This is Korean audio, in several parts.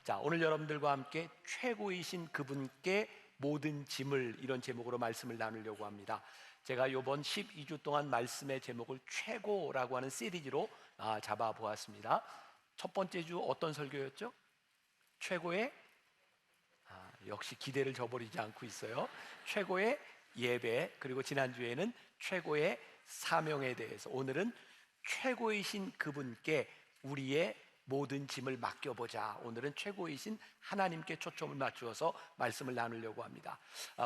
자, 오늘 여러분들과 함께 최고이신 그분께 모든 짐을, 이런 제목으로 말씀을 나누려고 합니다. 제가 이번 12주 동안 말씀의 제목을 최고라고 하는 시리즈로 잡아보았습니다. 첫 번째 주 어떤 설교였죠? 최고의 역시 기대를 저버리지 않고 있어요. 최고의 예배, 그리고 지난주에는 최고의 사명에 대해서, 오늘은 최고이신 그분께 우리의 모든 짐을 맡겨보자. 오늘은 최고이신 하나님께 초점을 맞추어서 말씀을 나누려고 합니다.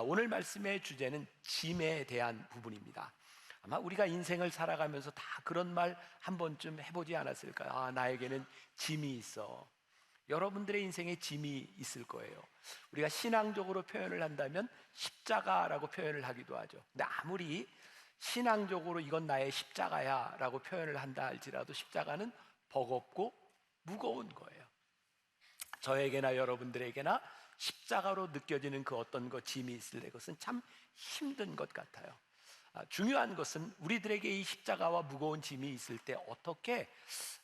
오늘 말씀의 주제는 짐에 대한 부분입니다. 아마 우리가 인생을 살아가면서 다 그런 말 한 번쯤 해보지 않았을까요? 나에게는 짐이 있어. 여러분들의 인생에 짐이 있을 거예요. 우리가 신앙적으로 표현을 한다면 십자가라고 표현을 하기도 하죠. 근데 아무리 신앙적으로 이건 나의 십자가야 라고 표현을 한다 할지라도 십자가는 버겁고 무거운 거예요. 저에게나 여러분들에게나 십자가로 느껴지는 그 어떤 짐이 있을 때 그것은 참 힘든 것 같아요. 중요한 것은 우리들에게 이 십자가와 무거운 짐이 있을 때 어떻게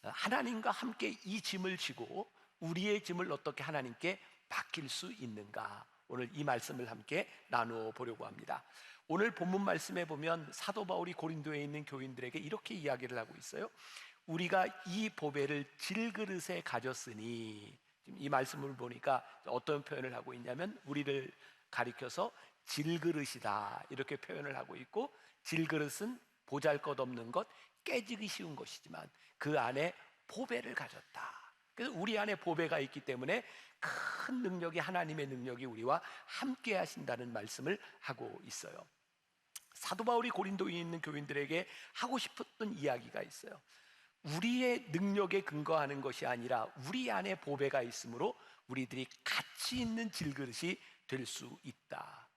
하나님과 함께 이 짐을 지고 우리의 짐을 어떻게 하나님께 맡길 수 있는가, 오늘 이 말씀을 함께 나누어 보려고 합니다. 오늘 본문 말씀에 보면 사도 바울이 고린도에 있는 교인들에게 이렇게 이야기를 하고 있어요. 우리가 이 보배를 질그릇에 가졌으니, 지금 이 말씀을 보니까 어떤 표현을 하고 있냐면 우리를 가리켜서 질그릇이다 이렇게 표현을 하고 있고, 질그릇은 보잘것없는 것, 깨지기 쉬운 것이지만 그 안에 보배를 가졌다. 그래서 우리 안에 보배가 있기 때문에 큰 능력이, 하나님의 능력이 우리와 함께 하신다는 말씀을 하고 있어요. 사도 바울이 고린도에 있는 교인들에게 하고 싶었던 이야기가 있어요. 우리의 능력에 근거하는 것이 아니라 우리 안에 보배가 있으므로 우리들이 가치 있는 질그릇이 될 수 있다.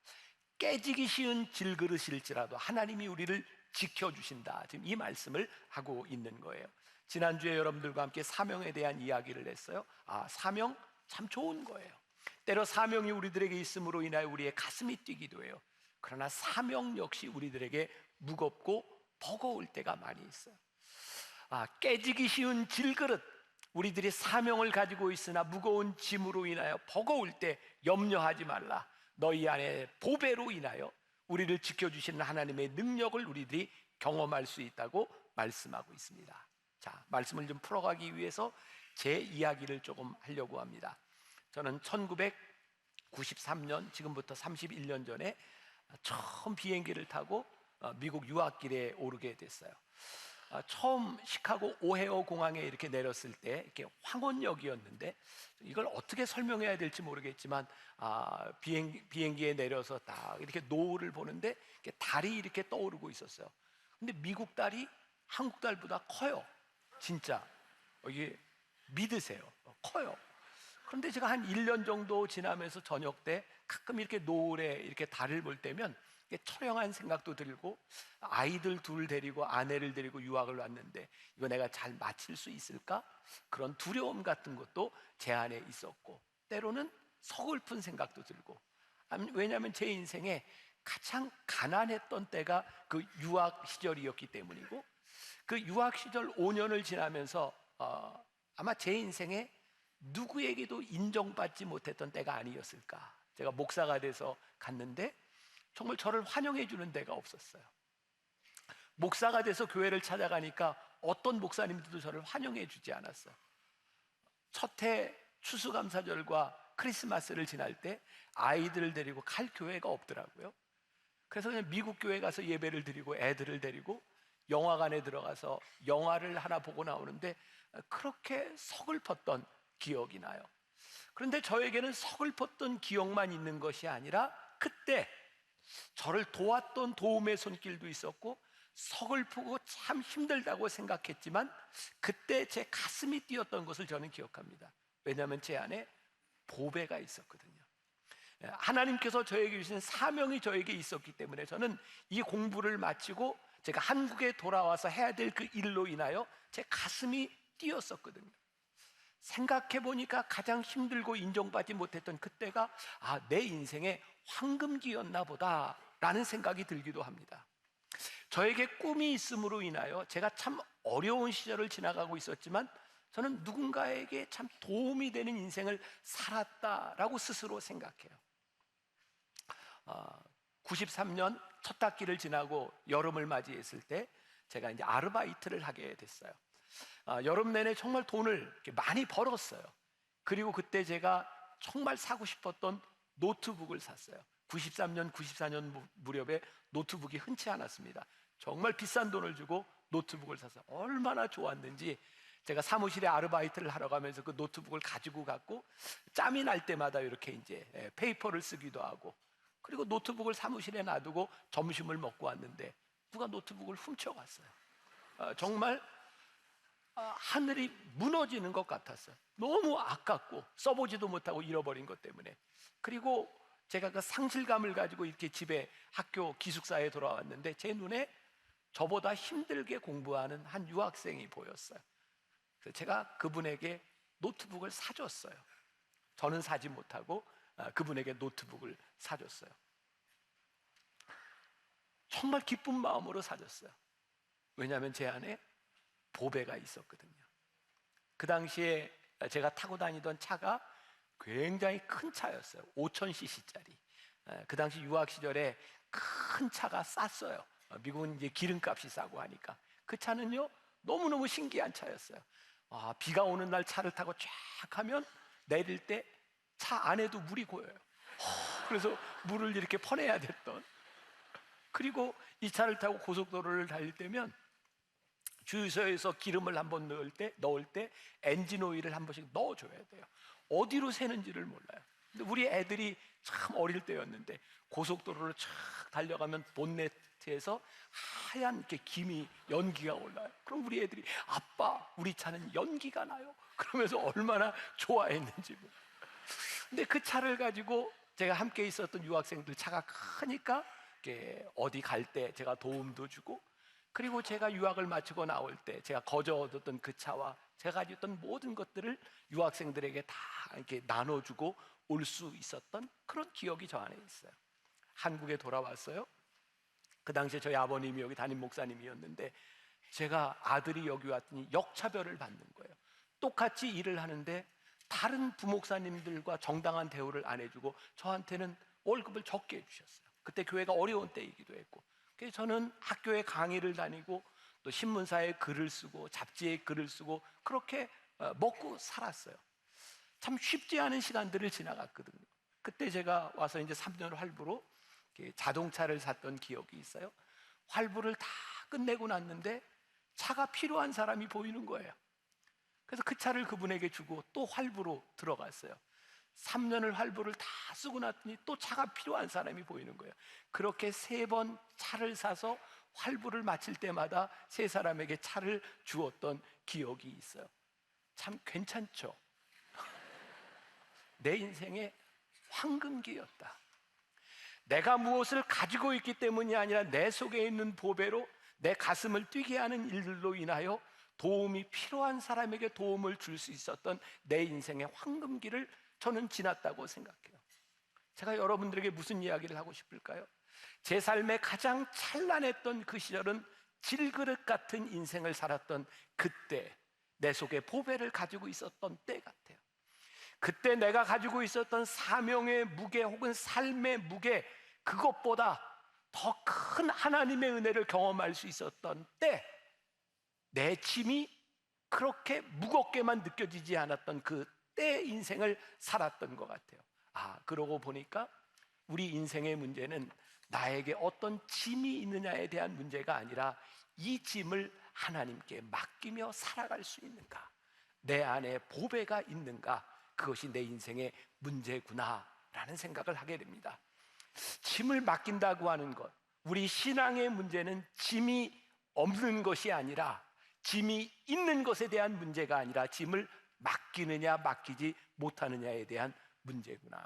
깨지기 쉬운 질그릇일지라도 하나님이 우리를 지켜주신다. 지금 이 말씀을 하고 있는 거예요. 지난주에 여러분들과 함께 사명에 대한 이야기를 했어요. 사명 참 좋은 거예요. 때로 사명이 우리들에게 있음으로 인하여 우리의 가슴이 뛰기도 해요. 그러나 사명 역시 우리들에게 무겁고 버거울 때가 많이 있어요. 깨지기 쉬운 질그릇, 우리들이 사명을 가지고 있으나 무거운 짐으로 인하여 버거울 때 염려하지 말라. 너희 안에 보배로 인하여 우리를 지켜주시는 하나님의 능력을 우리들이 경험할 수 있다고 말씀하고 있습니다. 자, 말씀을 좀 풀어가기 위해서 제 이야기를 조금 하려고 합니다. 저는 1993년, 지금부터 31년 전에 처음 비행기를 타고 미국 유학길에 오르게 됐어요. 처음 시카고 오헤어 공항에 이렇게 내렸을 때 이렇게 황혼역이었는데, 이걸 어떻게 설명해야 될지 모르겠지만 비행기에 내려서 딱 이렇게 노을을 보는데 이렇게 달이 이렇게 떠오르고 있었어요. 근데 미국 달이 한국 달보다 커요. 진짜 이게 믿으세요. 커요. 그런데 제가 한 1년 정도 지나면서 저녁 때 가끔 이렇게 노을에 이렇게 달을 볼 때면 처량한 생각도 들고, 아이들 둘 데리고, 아내를 데리고 유학을 왔는데 이거 내가 잘 마칠 수 있을까? 그런 두려움 같은 것도 제 안에 있었고, 때로는 서글픈 생각도 들고. 왜냐하면 제 인생에 가장 가난했던 때가 그 유학 시절이었기 때문이고, 그 유학 시절 5년을 지나면서 아마 제 인생에 누구에게도 인정받지 못했던 때가 아니었을까. 제가 목사가 돼서 갔는데 정말 저를 환영해 주는 데가 없었어요. 목사가 돼서 교회를 찾아가니까 어떤 목사님들도 저를 환영해 주지 않았어요. 첫 해 추수감사절과 크리스마스를 지날 때 아이들을 데리고 갈 교회가 없더라고요. 그래서 그냥 미국 교회 가서 예배를 드리고 애들을 데리고 영화관에 들어가서 영화를 하나 보고 나오는데 그렇게 서글펐던 기억이 나요. 그런데 저에게는 서글펐던 기억만 있는 것이 아니라 그때 저를 도왔던 도움의 손길도 있었고, 서글프고 참 힘들다고 생각했지만 그때 제 가슴이 뛰었던 것을 저는 기억합니다. 왜냐하면 제 안에 보배가 있었거든요. 하나님께서 저에게 주신 사명이 저에게 있었기 때문에 저는 이 공부를 마치고 제가 한국에 돌아와서 해야 될 그 일로 인하여 제 가슴이 뛰었었거든요. 생각해보니까 가장 힘들고 인정받지 못했던 그때가 내 인생의 황금기였나 보다 라는 생각이 들기도 합니다. 저에게 꿈이 있음으로 인하여 제가 참 어려운 시절을 지나가고 있었지만 저는 누군가에게 참 도움이 되는 인생을 살았다라고 스스로 생각해요. 93년 첫 학기를 지나고 여름을 맞이했을 때 제가 이제 아르바이트를 하게 됐어요. 여름 내내 정말 돈을 이렇게 많이 벌었어요. 그리고 그때 제가 정말 사고 싶었던 노트북을 샀어요. 93년, 94년 무렵에 노트북이 흔치 않았습니다. 정말 비싼 돈을 주고 노트북을 샀어요. 얼마나 좋았는지 제가 사무실에 아르바이트를 하러 가면서 그 노트북을 가지고 갔고, 짬이 날 때마다 이렇게 이제 페이퍼를 쓰기도 하고, 그리고 노트북을 사무실에 놔두고 점심을 먹고 왔는데 누가 노트북을 훔쳐갔어요. 정말 하늘이 무너지는 것 같았어요. 너무 아깝고 써보지도 못하고 잃어버린 것 때문에. 그리고 제가 그 상실감을 가지고 이렇게 집에 학교 기숙사에 돌아왔는데 제 눈에 저보다 힘들게 공부하는 한 유학생이 보였어요. 그래서 제가 그분에게 노트북을 사줬어요. 저는 사지 못하고 그분에게 노트북을 사줬어요. 정말 기쁜 마음으로 사줬어요. 왜냐하면 제 안에 보배가 있었거든요. 그 당시에 제가 타고 다니던 차가 굉장히 큰 차였어요. 5000cc짜리. 그 당시 유학 시절에 큰 차가 쌌어요. 미국은 이제 기름값이 싸고 하니까. 그 차는요, 너무너무 신기한 차였어요. 비가 오는 날 차를 타고 쫙 하면 내릴 때 차 안에도 물이 고여요. 그래서 물을 이렇게 퍼내야 됐던. 그리고 이 차를 타고 고속도로를 달릴 때면 주유소에서 기름을 한번 넣을 때 엔진 오일을 한 번씩 넣어줘야 돼요. 어디로 새는지를 몰라요. 근데 우리 애들이 참 어릴 때였는데 고속도로를 쫙 달려가면 본네트에서 하얀 이렇게 김이 연기가 올라요. 그럼 우리 애들이 아빠, 우리 차는 연기가 나요. 그러면서 얼마나 좋아했는지. 근데 그 차를 가지고 제가 함께 있었던 유학생들 차가 크니까 어디 갈 때 제가 도움도 주고, 그리고 제가 유학을 마치고 나올 때 제가 거저 얻었던 그 차와 제가 가지고 있던 모든 것들을 유학생들에게 다 이렇게 나눠주고 올 수 있었던 그런 기억이 저 안에 있어요. 한국에 돌아왔어요. 그 당시에 저희 아버님이 여기 담임 목사님이었는데 제가 아들이 여기 왔더니 역차별을 받는 거예요. 똑같이 일을 하는데 다른 부목사님들과 정당한 대우를 안 해주고 저한테는 월급을 적게 해주셨어요. 그때 교회가 어려운 때이기도 했고, 그래서 저는 학교에 강의를 다니고 또 신문사에 글을 쓰고 잡지에 글을 쓰고 그렇게 먹고 살았어요. 참 쉽지 않은 시간들을 지나갔거든요. 그때 제가 와서 이제 3년 활부로 자동차를 샀던 기억이 있어요. 활부를 다 끝내고 났는데 차가 필요한 사람이 보이는 거예요. 그래서 그 차를 그분에게 주고 또 활부로 들어갔어요. 3년을 활부를 다 쓰고 났더니 또 차가 필요한 사람이 보이는 거예요. 그렇게 3번 차를 사서 활부를 마칠 때마다 세 사람에게 차를 주었던 기억이 있어요. 참 괜찮죠? 내 인생의 황금기였다. 내가 무엇을 가지고 있기 때문이 아니라 내 속에 있는 보배로 내 가슴을 뛰게 하는 일들로 인하여 도움이 필요한 사람에게 도움을 줄 수 있었던 내 인생의 황금기를 저는 지났다고 생각해요. 제가 여러분들에게 무슨 이야기를 하고 싶을까요? 제 삶의 가장 찬란했던 그 시절은 질그릇 같은 인생을 살았던 그때, 내 속에 보배를 가지고 있었던 때 같아요. 그때 내가 가지고 있었던 사명의 무게 혹은 삶의 무게, 그것보다 더 큰 하나님의 은혜를 경험할 수 있었던 때, 내 짐이 그렇게 무겁게만 느껴지지 않았던 그 때 인생을 살았던 것 같아요. 그러고 보니까 우리 인생의 문제는 나에게 어떤 짐이 있느냐에 대한 문제가 아니라 이 짐을 하나님께 맡기며 살아갈 수 있는가, 내 안에 보배가 있는가, 그것이 내 인생의 문제구나라는 생각을 하게 됩니다. 짐을 맡긴다고 하는 것, 우리 신앙의 문제는 짐이 없는 것이 아니라, 짐이 있는 것에 대한 문제가 아니라 짐을 맡기느냐 맡기지 못하느냐에 대한 문제구나.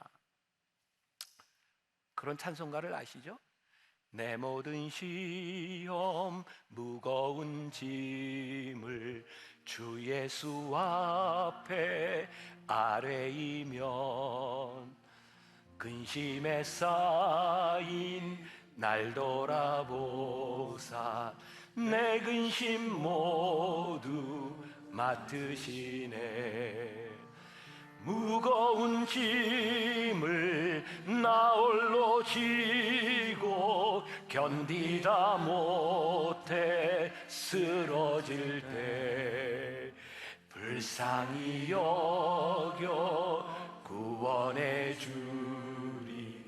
그런 찬송가를 아시죠? 내 모든 시험 무거운 짐을 주 예수 앞에 아뢰이면 근심에 쌓인 날 돌아보사 내 근심 모두 맡으시네. 무거운 짐을 나 홀로 지고 견디다 못해 쓰러질 때 불쌍히 여겨 구원해 주리.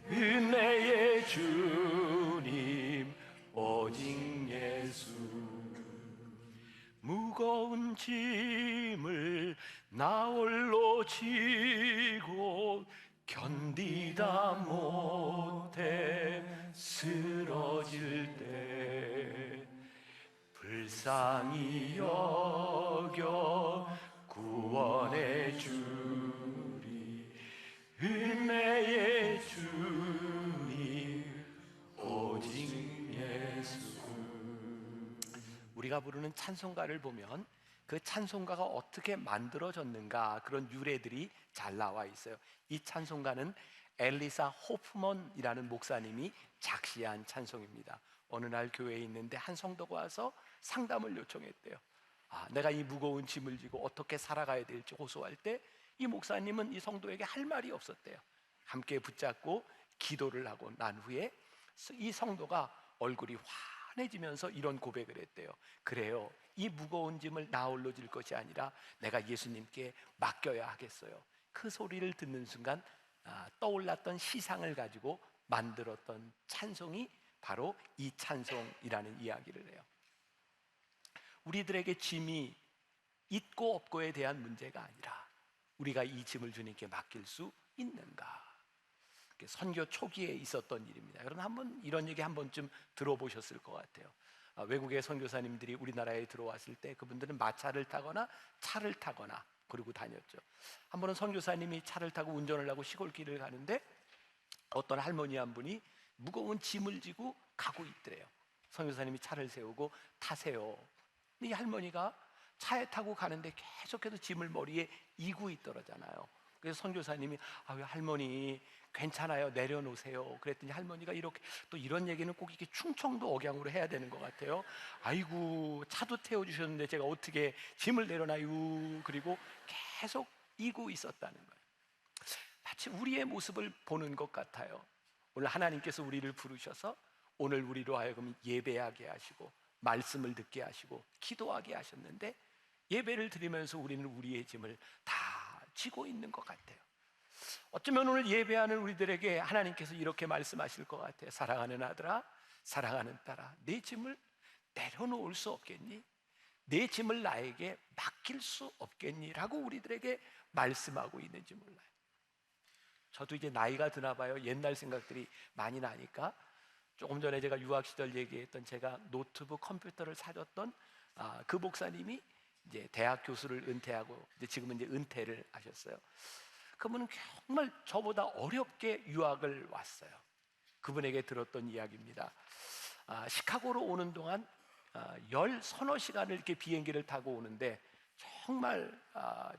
은혜의 주님 오직 예수. 무거운 짐을 나 홀로 지고 견디다 못해 쓰러질 때 불쌍히 여겨 구원해 주리. 은혜의 주님 오직 예수. 우리가 부르는 찬송가를 보면 그 찬송가가 어떻게 만들어졌는가, 그런 유래들이 잘 나와 있어요. 이 찬송가는 엘리사 호프먼이라는 목사님이 작시한 찬송입니다. 어느 날 교회에 있는데 한 성도가 와서 상담을 요청했대요. 내가 이 무거운 짐을 지고 어떻게 살아가야 될지 호소할 때 이 목사님은 이 성도에게 할 말이 없었대요. 함께 붙잡고 기도를 하고 난 후에 이 성도가 얼굴이 환해지면서 이런 고백을 했대요. 그래요, 이 무거운 짐을 나 홀로 질 것이 아니라 내가 예수님께 맡겨야 하겠어요. 그 소리를 듣는 순간 떠올랐던 시상을 가지고 만들었던 찬송이 바로 이 찬송이라는 이야기를 해요. 우리들에게 짐이 있고 없고에 대한 문제가 아니라 우리가 이 짐을 주님께 맡길 수 있는가, 선교 초기에 있었던 일입니다. 여러분 한번 이런 얘기 한 번쯤 들어보셨을 것 같아요. 외국의 선교사님들이 우리나라에 들어왔을 때 그분들은 마차를 타거나 차를 타거나 그러고 다녔죠. 한 번은 선교사님이 차를 타고 운전을 하고 시골길을 가는데 어떤 할머니 한 분이 무거운 짐을 지고 가고 있더래요. 선교사님이 차를 세우고 타세요. 이 할머니가 차에 타고 가는데 계속해서 짐을 머리에 이고 있더라잖아요. 그래서 선교사님이 왜 할머니 괜찮아요, 내려놓으세요. 그랬더니 할머니가 이렇게, 또 이런 얘기는 꼭 이렇게 충청도 억양으로 해야 되는 것 같아요. 아이고 차도 태워주셨는데 제가 어떻게 짐을 내려놔요. 그리고 계속 이고 있었다는 거예요. 마치 우리의 모습을 보는 것 같아요. 오늘 하나님께서 우리를 부르셔서 오늘 우리로 하여금 예배하게 하시고 말씀을 듣게 하시고 기도하게 하셨는데 예배를 드리면서 우리는 우리의 짐을 다 지고 있는 것 같아요. 어쩌면 오늘 예배하는 우리들에게 하나님께서 이렇게 말씀하실 것 같아요. 사랑하는 아들아, 사랑하는 딸아, 내 짐을 내려놓을 수 없겠니? 내 짐을 나에게 맡길 수 없겠니? 라고 우리들에게 말씀하고 있는지 몰라요. 저도 이제 나이가 드나 봐요. 옛날 생각들이 많이 나니까. 조금 전에 제가 유학 시절 얘기했던, 제가 노트북 컴퓨터를 사줬던 그 목사님이 이제 대학 교수를 은퇴하고 이제 지금은 이제 은퇴를 하셨어요. 그분은 정말 저보다 어렵게 유학을 왔어요. 그분에게 들었던 이야기입니다. 시카고로 오는 동안 열 서너 시간을 이렇게 비행기를 타고 오는데 정말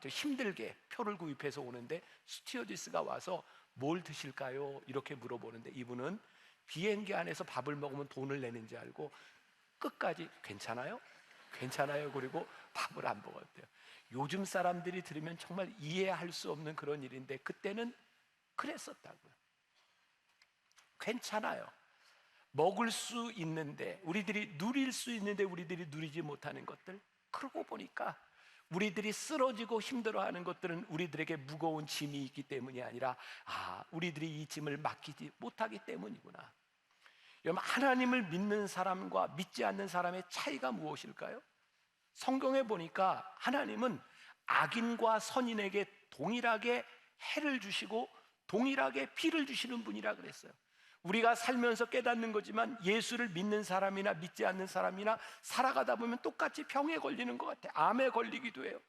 좀 힘들게 표를 구입해서 오는데 스튜어디스가 와서 뭘 드실까요? 이렇게 물어보는데 이분은 비행기 안에서 밥을 먹으면 돈을 내는지 알고 끝까지 괜찮아요? 괜찮아요. 그리고 밥을 안 먹었대요. 요즘 사람들이 들으면 정말 이해할 수 없는 그런 일인데 그때는 그랬었다고요. 괜찮아요. 먹을 수 있는데, 우리들이 누릴 수 있는데 우리들이 누리지 못하는 것들, 그러고 보니까 우리들이 쓰러지고 힘들어하는 것들은 우리들에게 무거운 짐이 있기 때문이 아니라 우리들이 이 짐을 맡기지 못하기 때문이구나. 여러분, 하나님을 믿는 사람과 믿지 않는 사람의 차이가 무엇일까요? 성경에 보니까 하나님은 악인과 선인에게 동일하게 해를 주시고 동일하게 피를 주시는 분이라 그랬어요. 우리가 살면서 깨닫는 거지만 예수를 믿는 사람이나 믿지 않는 사람이나 살아가다 보면 똑같이 병에 걸리는 것 같아요. 암에 걸리기도 해요.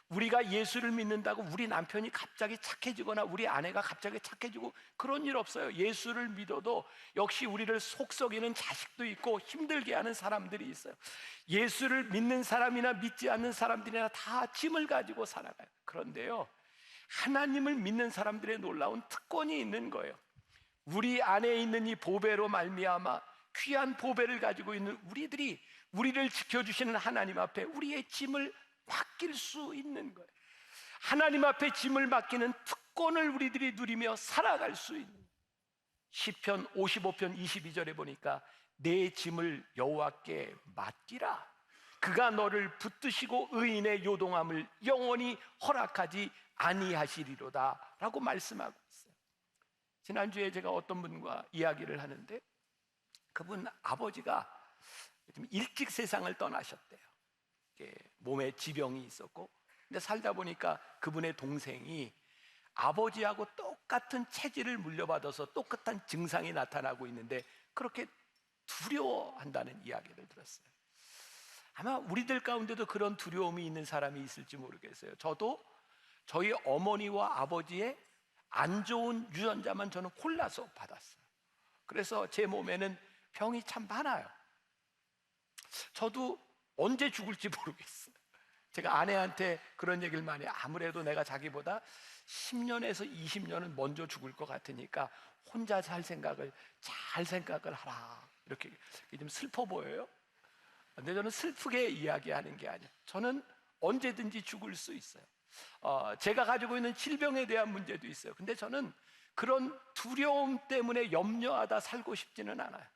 우리가 예수를 믿는다고 우리 남편이 갑자기 착해지거나 우리 아내가 갑자기 착해지고 그런 일 없어요. 예수를 믿어도 역시 우리를 속썩이는 자식도 있고 힘들게 하는 사람들이 있어요. 예수를 믿는 사람이나 믿지 않는 사람들이나 다 짐을 가지고 살아가요. 그런데요, 하나님을 믿는 사람들의 놀라운 특권이 있는 거예요. 우리 안에 있는 이 보배로 말미암아 귀한 보배를 가지고 있는 우리들이 우리를 지켜주시는 하나님 앞에 우리의 짐을 맡길 수 있는 거예요. 하나님 앞에 짐을 맡기는 특권을 우리들이 누리며 살아갈 수 있는. 시편 55편 22절에 보니까 내 짐을 여호와께 맡기라. 그가 너를 붙드시고 의인의 요동함을 영원히 허락하지 아니하시리로다 라고 말씀하고 있어요. 지난주에 제가 어떤 분과 이야기를 하는데 그분 아버지가 좀 일찍 세상을 떠나셨대요. 몸에 지병이 있었고, 근데 살다 보니까 그분의 동생이 아버지하고 똑같은 체질을 물려받아서 똑같은 증상이 나타나고 있는데 그렇게 두려워한다는 이야기를 들었어요. 아마 우리들 가운데도 그런 두려움이 있는 사람이 있을지 모르겠어요. 저도 저희 어머니와 아버지의 안 좋은 유전자만 저는 골라서 받았어요. 그래서 제 몸에는 병이 참 많아요. 저도 언제 죽을지 모르겠어요. 제가 아내한테 그런 얘기를 많이 해요. 아무래도 내가 자기보다 10년에서 20년은 먼저 죽을 것 같으니까 혼자 잘 생각을 하라. 이렇게 좀 슬퍼 보여요. 근데 저는 슬프게 이야기하는 게 아니에요. 저는 언제든지 죽을 수 있어요. 제가 가지고 있는 질병에 대한 문제도 있어요. 근데 저는 그런 두려움 때문에 염려하다 살고 싶지는 않아요.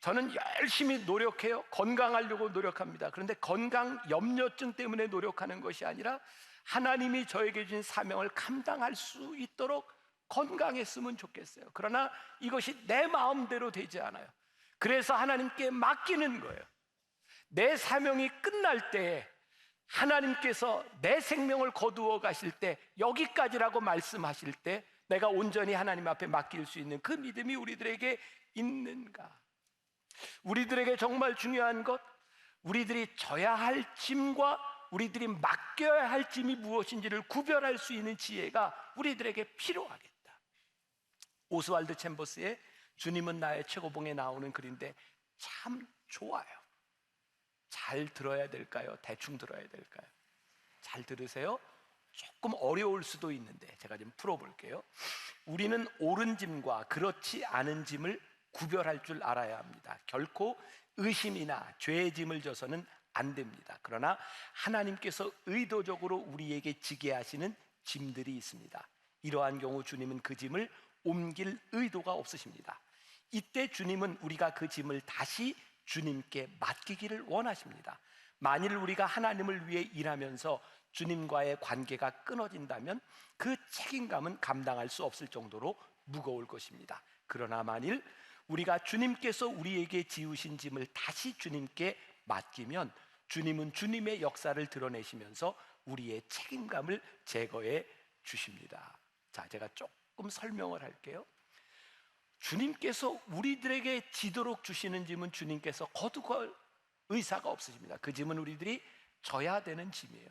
저는 열심히 노력해요. 건강하려고 노력합니다. 그런데 건강 염려증 때문에 노력하는 것이 아니라 하나님이 저에게 주신 사명을 감당할 수 있도록 건강했으면 좋겠어요. 그러나 이것이 내 마음대로 되지 않아요. 그래서 하나님께 맡기는 거예요. 내 사명이 끝날 때 하나님께서 내 생명을 거두어 가실 때, 여기까지라고 말씀하실 때 내가 온전히 하나님 앞에 맡길 수 있는 그 믿음이 우리들에게 있는가? 우리들에게 정말 중요한 것, 우리들이 져야 할 짐과 우리들이 맡겨야 할 짐이 무엇인지를 구별할 수 있는 지혜가 우리들에게 필요하겠다. 오스왈드 챔버스의 주님은 나의 최고봉에 나오는 글인데 참 좋아요. 잘 들어야 될까요? 대충 들어야 될까요? 잘 들으세요. 조금 어려울 수도 있는데 제가 좀 풀어볼게요. 우리는 옳은 짐과 그렇지 않은 짐을 구별할 줄 알아야 합니다. 결코 의심이나 죄의 짐을 져서는 안 됩니다. 그러나 하나님께서 의도적으로 우리에게 지게 하시는 짐들이 있습니다. 이러한 경우 주님은 그 짐을 옮길 의도가 없으십니다. 이때 주님은 우리가 그 짐을 다시 주님께 맡기기를 원하십니다. 만일 우리가 하나님을 위해 일하면서 주님과의 관계가 끊어진다면 그 책임감은 감당할 수 없을 정도로 무거울 것입니다. 그러나 만일 우리가 주님께서 우리에게 지우신 짐을 다시 주님께 맡기면 주님은 주님의 역사를 드러내시면서 우리의 책임감을 제거해 주십니다. 자, 제가 조금 설명을 할게요. 주님께서 우리들에게 지도록 주시는 짐은 주님께서 거두걸 의사가 없으십니다. 그 짐은 우리들이 져야 되는 짐이에요.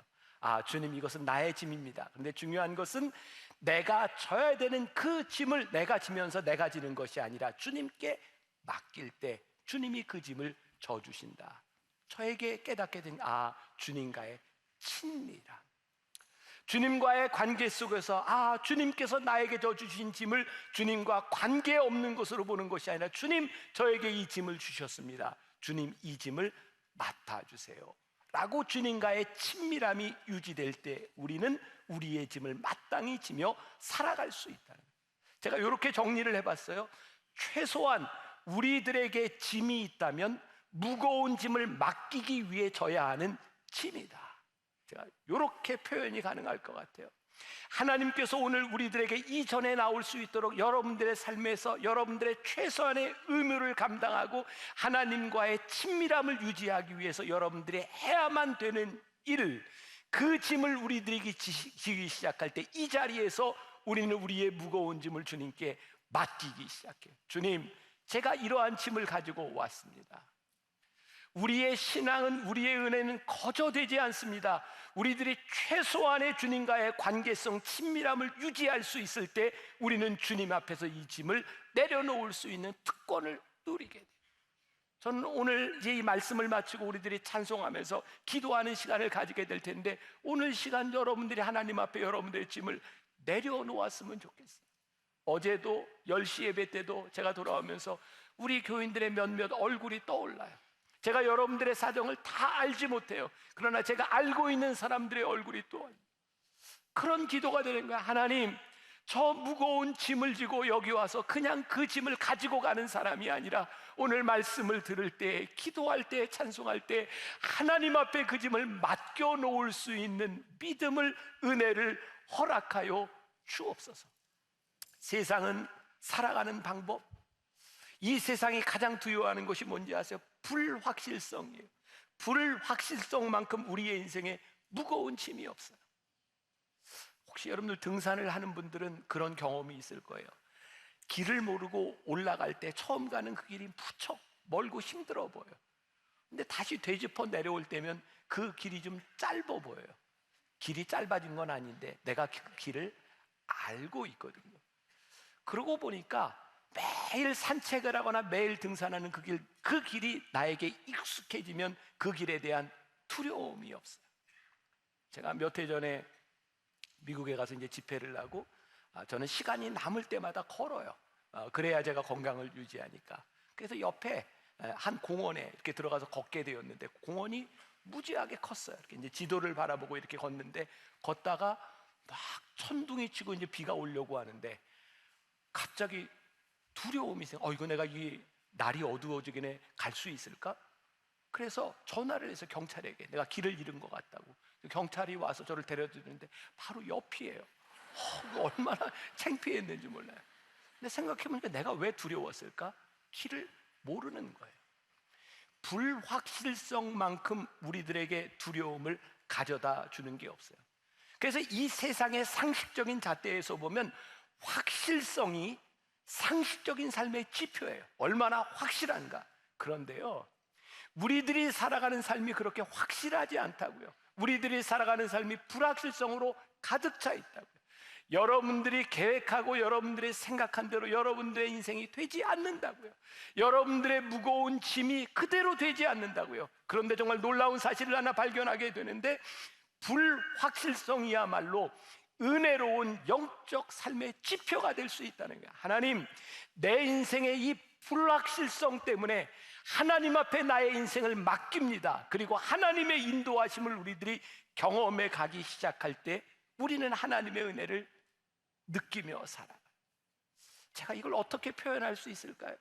주님, 이것은 나의 짐입니다. 그런데 중요한 것은 내가 져야 되는 그 짐을 내가 지면서 내가 지는 것이 아니라 주님께 맡길 때 주님이 그 짐을 져주신다. 저에게 깨닫게 된 주님과의 친밀함, 주님과의 관계 속에서 주님께서 나에게 져주신 짐을 주님과 관계없는 것으로 보는 것이 아니라 주님, 저에게 이 짐을 주셨습니다. 주님, 이 짐을 맡아주세요 라고 주님과의 친밀함이 유지될 때 우리는 우리의 짐을 마땅히 지며 살아갈 수 있다는 거예요. 제가 이렇게 정리를 해봤어요. 최소한 우리들에게 짐이 있다면 무거운 짐을 맡기기 위해 져야 하는 짐이다. 제가 이렇게 표현이 가능할 것 같아요. 하나님께서 오늘 우리들에게 이전에 나올 수 있도록 여러분들의 삶에서 여러분들의 최소한의 의무를 감당하고 하나님과의 친밀함을 유지하기 위해서 여러분들이 해야만 되는 일, 그 짐을 우리들에게 지기 시작할 때 이 자리에서 우리는 우리의 무거운 짐을 주님께 맡기기 시작해요. 주님, 제가 이러한 짐을 가지고 왔습니다. 우리의 신앙은, 우리의 은혜는 거저되지 않습니다. 우리들이 최소한의 주님과의 관계성, 친밀함을 유지할 수 있을 때 우리는 주님 앞에서 이 짐을 내려놓을 수 있는 특권을 누리게 돼요. 저는 오늘 이제 이 말씀을 마치고 우리들이 찬송하면서 기도하는 시간을 가지게 될 텐데 오늘 시간 여러분들이 하나님 앞에 여러분들의 짐을 내려놓았으면 좋겠어요. 어제도 10시 예배 때도 제가 돌아오면서 우리 교인들의 몇몇 얼굴이 떠올라요. 제가 여러분들의 사정을 다 알지 못해요. 그러나 제가 알고 있는 사람들의 얼굴이 또 그런 기도가 되는 거야. 하나님, 저 무거운 짐을 지고 여기 와서 그냥 그 짐을 가지고 가는 사람이 아니라 오늘 말씀을 들을 때, 기도할 때, 찬송할 때 하나님 앞에 그 짐을 맡겨 놓을 수 있는 믿음을, 은혜를 허락하여 주옵소서. 세상은 살아가는 방법, 이 세상이 가장 두려워하는 것이 뭔지 아세요? 불확실성이에요. 불확실성만큼 우리의 인생에 무거운 짐이 없어요. 혹시 여러분들 등산을 하는 분들은 그런 경험이 있을 거예요. 길을 모르고 올라갈 때 처음 가는 그 길이 무척 멀고 힘들어 보여요. 근데 다시 되짚어 내려올 때면 그 길이 좀 짧아 보여요. 길이 짧아진 건 아닌데 내가 그 길을 알고 있거든요. 그러고 보니까 매일 산책을 하거나 매일 등산하는 그 길이 나에게 익숙해지면 그 길에 대한 두려움이 없어요. 제가 몇 해 전에 미국에 가서 이제 집회를 하고 저는 시간이 남을 때마다 걸어요. 그래야 제가 건강을 유지하니까. 그래서 옆에 한 공원에 이렇게 들어가서 걷게 되었는데 공원이 무지하게 컸어요. 이렇게 이제 지도를 바라보고 이렇게 걷는데 걷다가 막 천둥이 치고 이제 비가 오려고 하는데 갑자기 두려움이 생겨. 이거 내가 이 날이 어두워지기 전에 갈 수 있을까? 그래서 전화를 해서 경찰에게 내가 길을 잃은 것 같다고. 경찰이 와서 저를 데려주는데 바로 옆이에요. 얼마나 창피했는지 몰라요. 근데 생각해보니까 내가 왜 두려웠을까? 길을 모르는 거예요. 불확실성만큼 우리들에게 두려움을 가져다 주는 게 없어요. 그래서 이 세상의 상식적인 잣대에서 보면 확실성이 상식적인 삶의 지표예요. 얼마나 확실한가. 그런데요, 우리들이 살아가는 삶이 그렇게 확실하지 않다고요. 우리들이 살아가는 삶이 불확실성으로 가득 차 있다고요. 여러분들이 계획하고 여러분들이 생각한 대로 여러분들의 인생이 되지 않는다고요. 여러분들의 무거운 짐이 그대로 되지 않는다고요. 그런데 정말 놀라운 사실을 하나 발견하게 되는데 불확실성이야말로 은혜로운 영적 삶의 지표가 될 수 있다는 거예요. 하나님, 내 인생의 이 불확실성 때문에 하나님 앞에 나의 인생을 맡깁니다. 그리고 하나님의 인도하심을 우리들이 경험해 가기 시작할 때 우리는 하나님의 은혜를 느끼며 살아가요. 제가 이걸 어떻게 표현할 수 있을까요?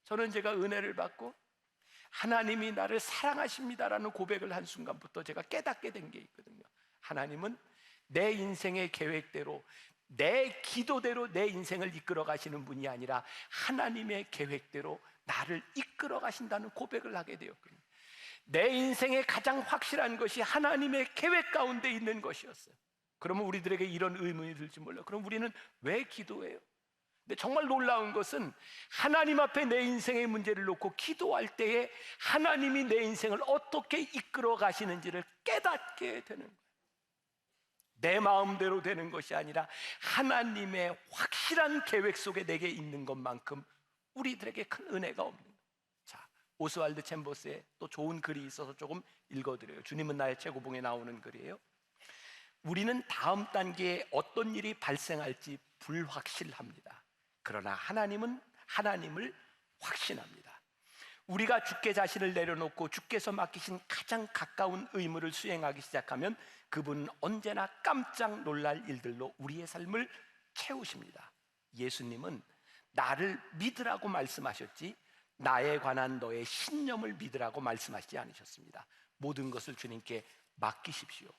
저는 제가 은혜를 받고 하나님이 나를 사랑하십니다라는 고백을 한 순간부터 제가 깨닫게 된 게 있거든요. 하나님은 내 인생의 계획대로, 내 기도대로 내 인생을 이끌어 가시는 분이 아니라 하나님의 계획대로 나를 이끌어 가신다는 고백을 하게 되었거든요. 내 인생의 가장 확실한 것이 하나님의 계획 가운데 있는 것이었어요. 그러면 우리들에게 이런 의문이 들지 몰라요. 그럼 우리는 왜 기도해요? 근데 정말 놀라운 것은 하나님 앞에 내 인생의 문제를 놓고 기도할 때에 하나님이 내 인생을 어떻게 이끌어 가시는지를 깨닫게 되는 거예요. 내 마음대로 되는 것이 아니라 하나님의 확실한 계획 속에 내게 있는 것만큼 우리들에게 큰 은혜가 없는 거예요. 자, 오스왈드 챔버스의 또 좋은 글이 있어서 조금 읽어드려요. 주님은 나의 최고봉에 나오는 글이에요. 우리는 다음 단계에 어떤 일이 발생할지 불확실합니다. 그러나 하나님은 하나님을 확신합니다. 우리가 주께 자신을 내려놓고 주께서 맡기신 가장 가까운 의무를 수행하기 시작하면 그분은 언제나 깜짝 놀랄 일들로 우리의 삶을 채우십니다. 예수님은 나를 믿으라고 말씀하셨지 나에 관한 너의 신념을 믿으라고 말씀하시지 않으셨습니다. 모든 것을 주님께 맡기십시오.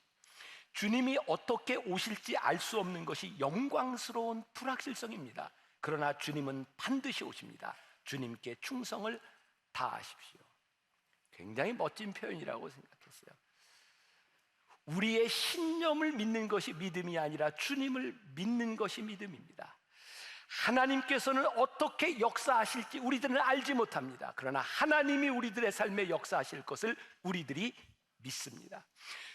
주님이 어떻게 오실지 알 수 없는 것이 영광스러운 불확실성입니다. 그러나 주님은 반드시 오십니다. 주님께 충성을 다하십시오. 굉장히 멋진 표현이라고 생각했어요. 우리의 신념을 믿는 것이 믿음이 아니라 주님을 믿는 것이 믿음입니다. 하나님께서는 어떻게 역사하실지 우리들은 알지 못합니다. 그러나 하나님이 우리들의 삶에 역사하실 것을 우리들이 믿습니다.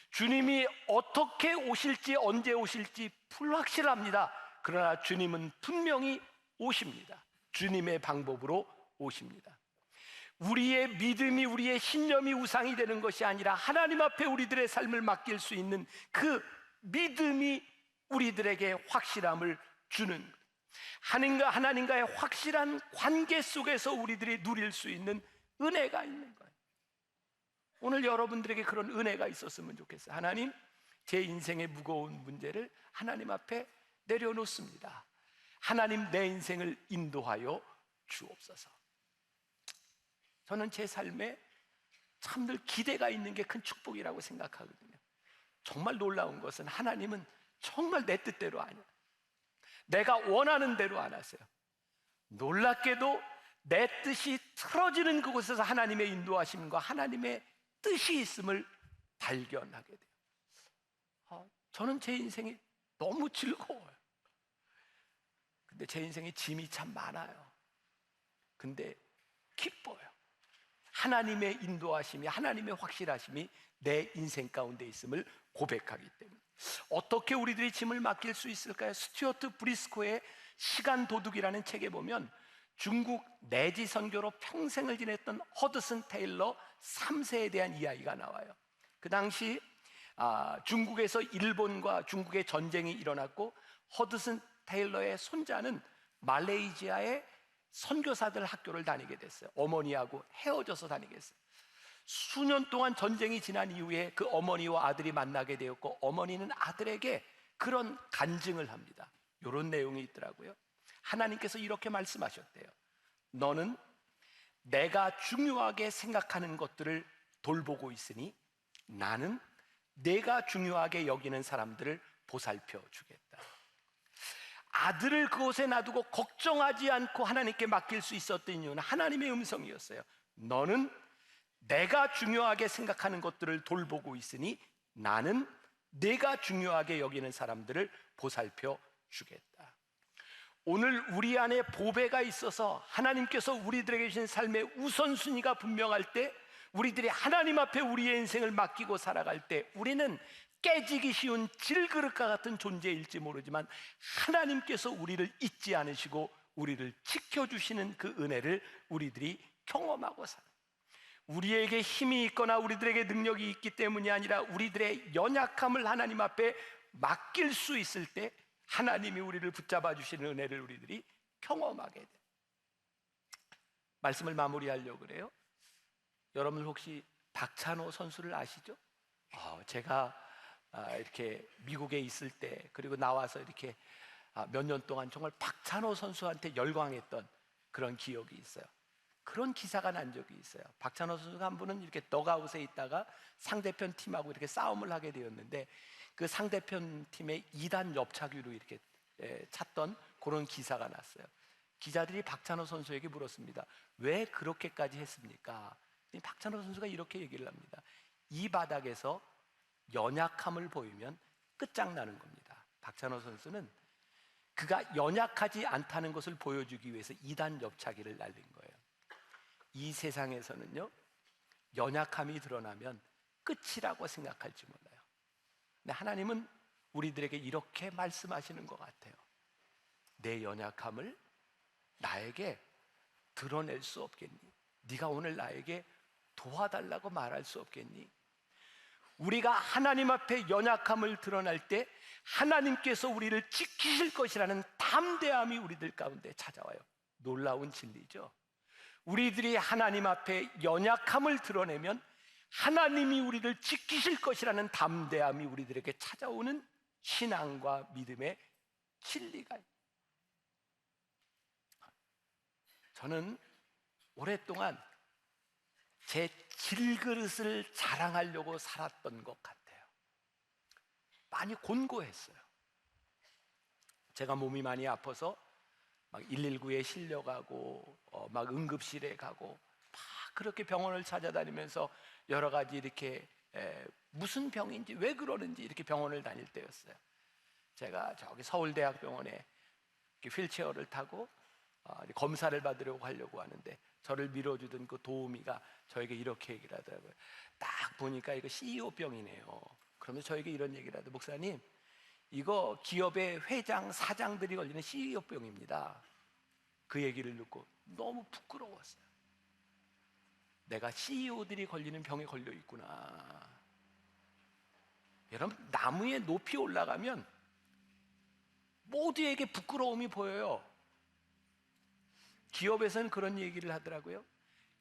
주님이 어떻게 오실지 언제 오실지 불확실합니다. 그러나 주님은 분명히 오십니다. 주님의 방법으로 오십니다. 우리의 믿음이 우리의 신념이 우상이 되는 것이 아니라 하나님 앞에 우리들의 삶을 맡길 수 있는 그 믿음이 우리들에게 확실함을 주는 하나님과의 확실한 관계 속에서 우리들이 누릴 수 있는 은혜가 있는 거예요. 오늘 여러분들에게 그런 은혜가 있었으면 좋겠어요. 하나님, 제 인생의 무거운 문제를 하나님 앞에 내려놓습니다. 하나님, 내 인생을 인도하여 주옵소서. 저는 제 삶에 참 늘 기대가 있는 게 큰 축복이라고 생각하거든요. 정말 놀라운 것은 하나님은 정말 내 뜻대로 안 해요. 내가 원하는 대로 안 하세요. 놀랍게도 내 뜻이 틀어지는 그곳에서 하나님의 인도하심과 하나님의 뜻이 있음을 발견하게 돼요. 저는 제 인생이 너무 즐거워요. 근데 제 인생에 짐이 참 많아요. 근데 기뻐요. 하나님의 인도하심이, 하나님의 확실하심이 내 인생 가운데 있음을 고백하기 때문에. 어떻게 우리들이 짐을 맡길 수 있을까요? 스튜어트 브리스코의 시간 도둑이라는 책에 보면 중국 내지 선교로 평생을 지냈던 허드슨 테일러 3세에 대한 이야기가 나와요. 그 당시 중국에서 일본과 중국의 전쟁이 일어났고, 허드슨 테일러의 손자는 말레이시아의 선교사들 학교를 다니게 됐어요. 어머니하고 헤어져서 다니게 됐어요. 수년 동안 전쟁이 지난 이후에 그 어머니와 아들이 만나게 되었고, 어머니는 아들에게 그런 간증을 합니다. 이런 내용이 있더라고요. 하나님께서 이렇게 말씀하셨대요. 너는 내가 중요하게 생각하는 것들을 돌보고 있으니 나는 내가 중요하게 여기는 사람들을 보살펴 주겠다. 아들을 그곳에 놔두고 걱정하지 않고 하나님께 맡길 수 있었던 이유는 하나님의 음성이었어요. 너는 내가 중요하게 생각하는 것들을 돌보고 있으니 나는 내가 중요하게 여기는 사람들을 보살펴 주겠다. 오늘 우리 안에 보배가 있어서 하나님께서 우리들에게 주신 삶의 우선순위가 분명할 때, 우리들이 하나님 앞에 우리의 인생을 맡기고 살아갈 때 우리는 깨지기 쉬운 질그릇과 같은 존재일지 모르지만 하나님께서 우리를 잊지 않으시고 우리를 지켜주시는 그 은혜를 우리들이 경험하고 살아요. 우리에게 힘이 있거나 우리들에게 능력이 있기 때문이 아니라 우리들의 연약함을 하나님 앞에 맡길 수 있을 때 하나님이 우리를 붙잡아 주시는 은혜를 우리들이 경험하게 돼요. 말씀을 마무리하려고 그래요. 여러분 혹시 박찬호 선수를 아시죠? 제가 이렇게 미국에 있을 때, 그리고 나와서 이렇게 몇 년 동안 정말 박찬호 선수한테 열광했던 그런 기억이 있어요. 그런 기사가 난 적이 있어요. 박찬호 선수가 한 분은 이렇게 덕아웃에 있다가 상대편 팀하고 이렇게 싸움을 하게 되었는데, 그 상대편 팀의 2단 옆차기로 이렇게 찼던 그런 기사가 났어요. 기자들이 박찬호 선수에게 물었습니다. 왜 그렇게까지 했습니까? 박찬호 선수가 이렇게 얘기를 합니다. 이 바닥에서 연약함을 보이면 끝장나는 겁니다. 박찬호 선수는 그가 연약하지 않다는 것을 보여주기 위해서 2단 옆차기를 날린 거예요. 이 세상에서는요, 연약함이 드러나면 끝이라고 생각할지 몰라요. 근데 하나님은 우리들에게 이렇게 말씀하시는 것 같아요. 내 연약함을 나에게 드러낼 수 없겠니? 네가 오늘 나에게 도와달라고 말할 수 없겠니? 우리가 하나님 앞에 연약함을 드러날 때 하나님께서 우리를 지키실 것이라는 담대함이 우리들 가운데 찾아와요. 놀라운 진리죠. 우리들이 하나님 앞에 연약함을 드러내면 하나님이 우리를 지키실 것이라는 담대함이 우리들에게 찾아오는 신앙과 믿음의 진리가 있어요. 저는 오랫동안 제 질그릇을 자랑하려고 살았던 것 같아요. 많이 곤고했어요. 제가 몸이 많이 아파서 막 119에 실려가고 막 응급실에 가고 막 그렇게 병원을 찾아다니면서 여러 가지 이렇게 무슨 병인지 왜 그러는지 이렇게 병원을 다닐 때였어요. 제가 저기 서울대학병원에 휠체어를 타고 검사를 받으려고 가려고 하는데 저를 밀어주던 그 도우미가 저에게 이렇게 얘기를 하더라고요. 딱 보니까 이거 CEO병이네요. 그러면서 저에게 이런 얘기를 하더라고요. 목사님, 이거 기업의 회장, 사장들이 걸리는 CEO병입니다. 그 얘기를 듣고 너무 부끄러웠어요. 내가 CEO들이 걸리는 병에 걸려 있구나. 여러분, 나무에 높이 올라가면 모두에게 부끄러움이 보여요. 기업에서는 그런 얘기를 하더라고요.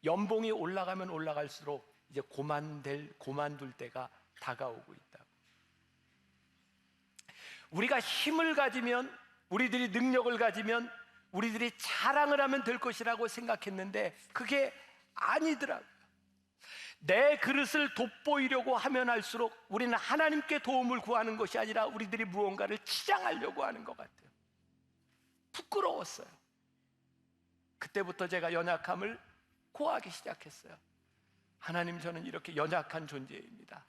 연봉이 올라가면 올라갈수록 이제 고만둘 때가 다가오고 있다. 우리가 힘을 가지면, 우리들이 능력을 가지면, 우리들이 자랑을 하면 될 것이라고 생각했는데 그게 아니더라고요. 내 그릇을 돋보이려고 하면 할수록 우리는 하나님께 도움을 구하는 것이 아니라 우리들이 무언가를 치장하려고 하는 것 같아요. 부끄러웠어요. 그때부터 제가 연약함을 고하기 시작했어요. 하나님, 저는 이렇게 연약한 존재입니다.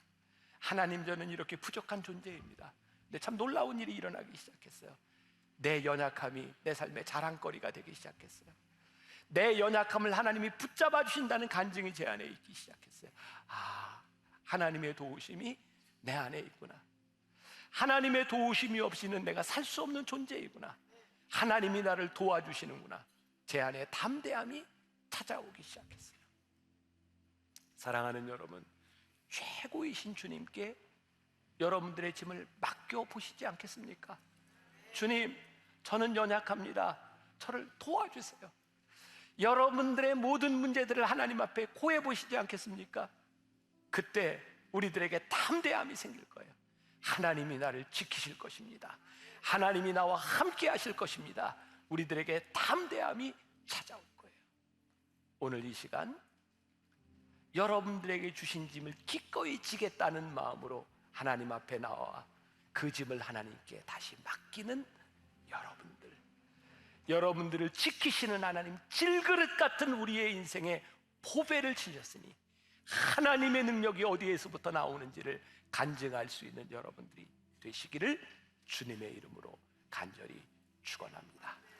하나님, 저는 이렇게 부족한 존재입니다. 근데 참 놀라운 일이 일어나기 시작했어요. 내 연약함이 내 삶의 자랑거리가 되기 시작했어요. 내 연약함을 하나님이 붙잡아 주신다는 간증이 제 안에 있기 시작했어요. 아, 하나님의 도우심이 내 안에 있구나. 하나님의 도우심이 없이는 내가 살 수 없는 존재이구나. 하나님이 나를 도와주시는구나. 제 안에 담대함이 찾아오기 시작했어요. 사랑하는 여러분, 최고이신 주님께 여러분들의 짐을 맡겨보시지 않겠습니까? 주님, 저는 연약합니다. 저를 도와주세요. 여러분들의 모든 문제들을 하나님 앞에 고해 보시지 않겠습니까? 그때 우리들에게 담대함이 생길 거예요. 하나님이 나를 지키실 것입니다. 하나님이 나와 함께 하실 것입니다. 우리들에게 담대함이 찾아올 거예요. 오늘 이 시간 여러분들에게 주신 짐을 기꺼이 지겠다는 마음으로 하나님 앞에 나와 그 짐을 하나님께 다시 맡기는 여러분들을 지키시는 하나님, 질그릇 같은 우리의 인생에 포배를 치셨으니 하나님의 능력이 어디에서부터 나오는지를 간증할 수 있는 여러분들이 되시기를 주님의 이름으로 간절히 축원합니다.